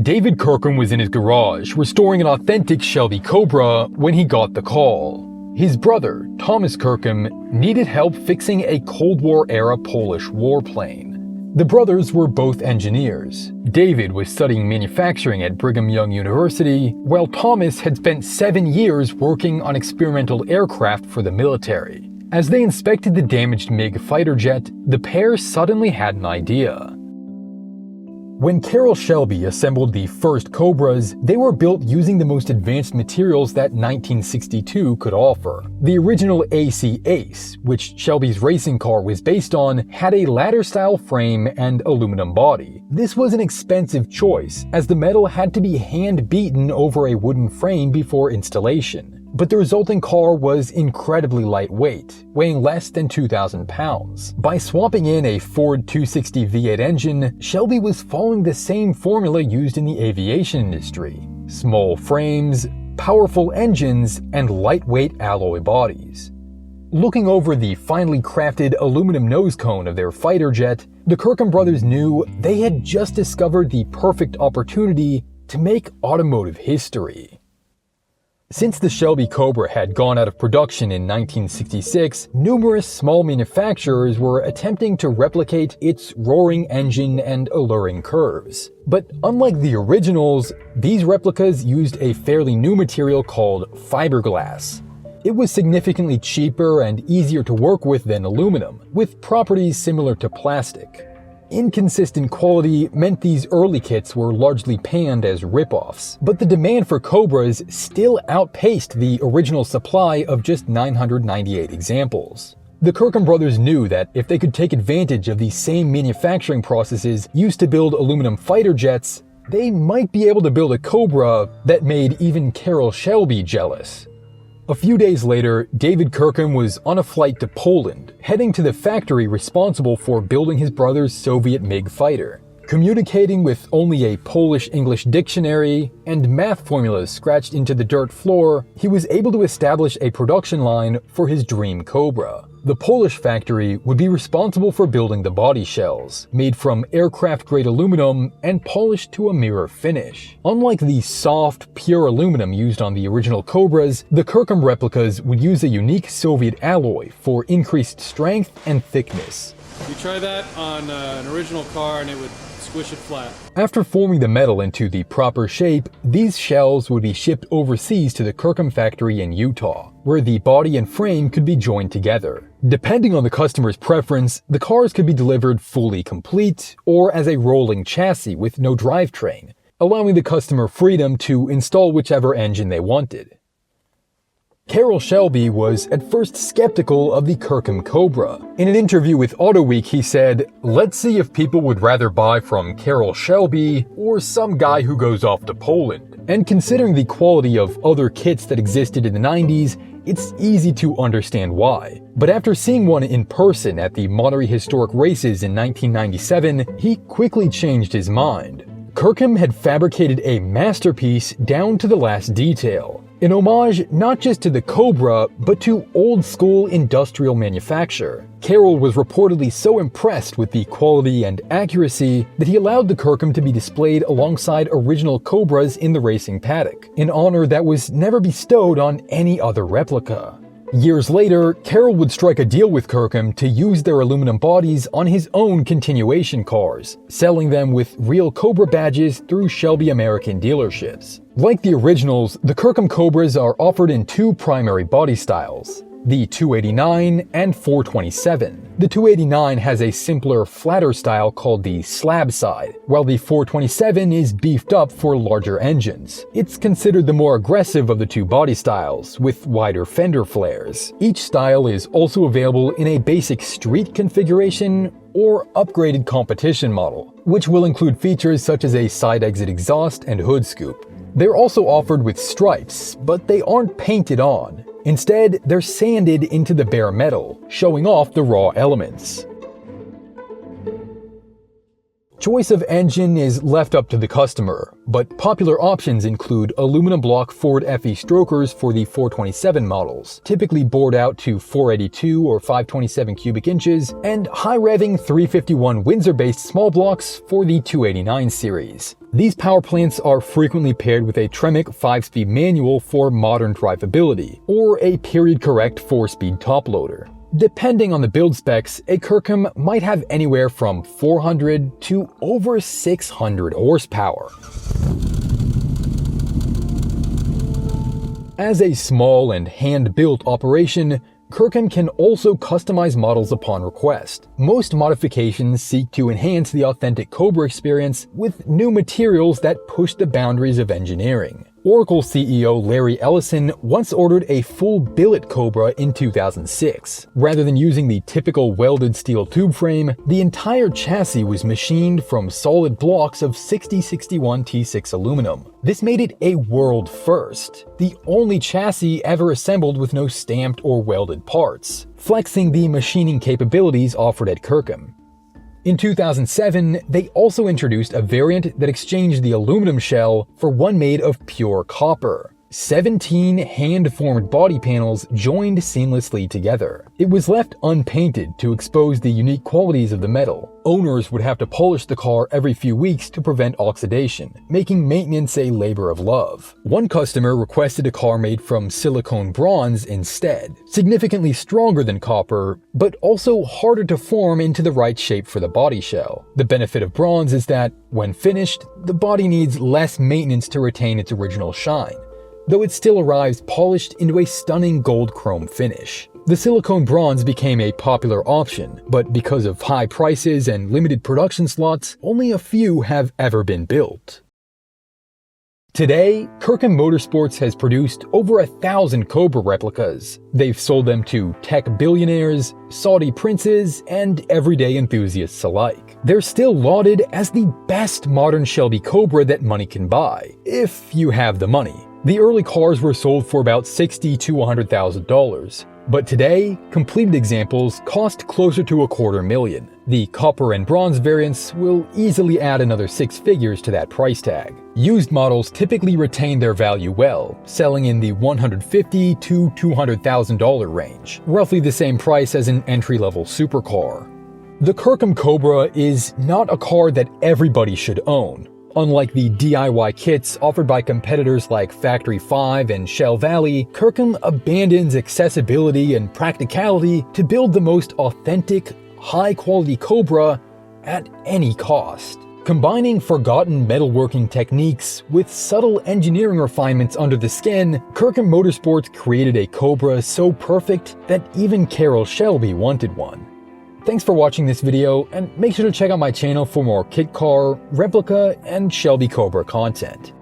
David Kirkham was in his garage restoring an authentic Shelby Cobra when he got the call. His brother, Thomas Kirkham, needed help fixing a Cold War-era Polish warplane. The brothers were both engineers. David was studying manufacturing at Brigham Young University, while Thomas had spent 7 years working on experimental aircraft for the military. As they inspected the damaged MiG fighter jet, the pair suddenly had an idea. When Carol Shelby assembled the first Cobras, they were built using the most advanced materials that 1962 could offer. The original AC Ace, which Shelby's racing car was based on, had a ladder-style frame and aluminum body. This was an expensive choice, as the metal had to be hand-beaten over a wooden frame before installation. But the resulting car was incredibly lightweight, weighing less than 2,000 pounds. By swapping in a Ford 260 V8 engine, Shelby was following the same formula used in the aviation industry: small frames, powerful engines, and lightweight alloy bodies. Looking over the finely crafted aluminum nose cone of their fighter jet, the Kirkham brothers knew they had just discovered the perfect opportunity to make automotive history. Since the Shelby Cobra had gone out of production in 1966, numerous small manufacturers were attempting to replicate its roaring engine and alluring curves. But unlike the originals, these replicas used a fairly new material called fiberglass. It was significantly cheaper and easier to work with than aluminum, with properties similar to plastic. Inconsistent quality meant these early kits were largely panned as rip-offs, but the demand for Cobras still outpaced the original supply of just 998 examples. The Kirkham brothers knew that if they could take advantage of the same manufacturing processes used to build aluminum fighter jets, they might be able to build a Cobra that made even Carol Shelby jealous. A few days later, David Kirkham was on a flight to Poland, heading to the factory responsible for building his brother's Soviet MiG fighter. Communicating with only a Polish-English dictionary and math formulas scratched into the dirt floor, he was able to establish a production line for his dream Cobra. The Polish factory would be responsible for building the body shells, made from aircraft-grade aluminum and polished to a mirror finish. Unlike the soft, pure aluminum used on the original Cobras, the Kirkham replicas would use a unique Soviet alloy for increased strength and thickness. You try that on an original car and it would squish it flat. After forming the metal into the proper shape, these shells would be shipped overseas to the Kirkham factory in Utah, where the body and frame could be joined together. Depending on the customer's preference, the cars could be delivered fully complete or as a rolling chassis with no drivetrain, allowing the customer freedom to install whichever engine they wanted. Carol Shelby was at first skeptical of the Kirkham Cobra. In an interview with AutoWeek, he said, "Let's see if people would rather buy from Carol Shelby or some guy who goes off to Poland." And considering the quality of other kits that existed in the 90s, it's easy to understand why. But after seeing one in person at the Monterey Historic Races in 1997, he quickly changed his mind. Kirkham had fabricated a masterpiece down to the last detail. An homage not just to the Cobra, but to old-school industrial manufacture. Carroll was reportedly so impressed with the quality and accuracy that he allowed the Kirkham to be displayed alongside original Cobras in the racing paddock, an honor that was never bestowed on any other replica. Years later, Carroll would strike a deal with Kirkham to use their aluminum bodies on his own continuation cars, selling them with real Cobra badges through Shelby American dealerships. Like the originals, the Kirkham Cobras are offered in two primary body styles: the 289 and 427. The 289 has a simpler, flatter style called the slab side, while the 427 is beefed up for larger engines. It's considered the more aggressive of the two body styles, with wider fender flares. Each style is also available in a basic street configuration or upgraded competition model, which will include features such as a side exit exhaust and hood scoop. They're also offered with stripes, but they aren't painted on. Instead, they're sanded into the bare metal, showing off the raw elements. Choice of engine is left up to the customer, but popular options include aluminum block Ford FE strokers for the 427 models, typically bored out to 482 or 527 cubic inches, and high-revving 351 Windsor-based small blocks for the 289 series. These power plants are frequently paired with a Tremec 5-speed manual for modern drivability, or a period-correct 4-speed top loader. Depending on the build specs, a Kirkham might have anywhere from 400 to over 600 horsepower. As a small and hand-built operation, Kirkham can also customize models upon request. Most modifications seek to enhance the authentic Cobra experience with new materials that push the boundaries of engineering. Oracle CEO Larry Ellison once ordered a full billet Cobra in 2006. Rather than using the typical welded steel tube frame, the entire chassis was machined from solid blocks of 6061 T6 aluminum. This made it a world first, the only chassis ever assembled with no stamped or welded parts, flexing the machining capabilities offered at Kirkham. In 2007, they also introduced a variant that exchanged the aluminum shell for one made of pure copper. 17 hand-formed body panels joined seamlessly together. It was left unpainted to expose the unique qualities of the metal. Owners would have to polish the car every few weeks to prevent oxidation, making maintenance a labor of love. One customer requested a car made from silicone bronze instead, significantly stronger than copper, but also harder to form into the right shape for the body shell. The benefit of bronze is that, when finished, the body needs less maintenance to retain its original shine, though it still arrives polished into a stunning gold chrome finish. The silicone bronze became a popular option, but because of high prices and limited production slots, only a few have ever been built. Today, Kirkham Motorsports has produced over 1,000 Cobra replicas. They've sold them to tech billionaires, Saudi princes, and everyday enthusiasts alike. They're still lauded as the best modern Shelby Cobra that money can buy, if you have the money. The early cars were sold for about $60,000 to $100,000, but today, completed examples cost closer to $250,000. The copper and bronze variants will easily add another 6 figures to that price tag. Used models typically retain their value well, selling in the $150,000 to $200,000 range, roughly the same price as an entry-level supercar. The Kirkham Cobra is not a car that everybody should own. Unlike the DIY kits offered by competitors like Factory 5 and Shell Valley, Kirkham abandons accessibility and practicality to build the most authentic, high-quality Cobra at any cost. Combining forgotten metalworking techniques with subtle engineering refinements under the skin, Kirkham Motorsports created a Cobra so perfect that even Carol Shelby wanted one. Thanks for watching this video, and make sure to check out my channel for more kit car, replica, and Shelby Cobra content.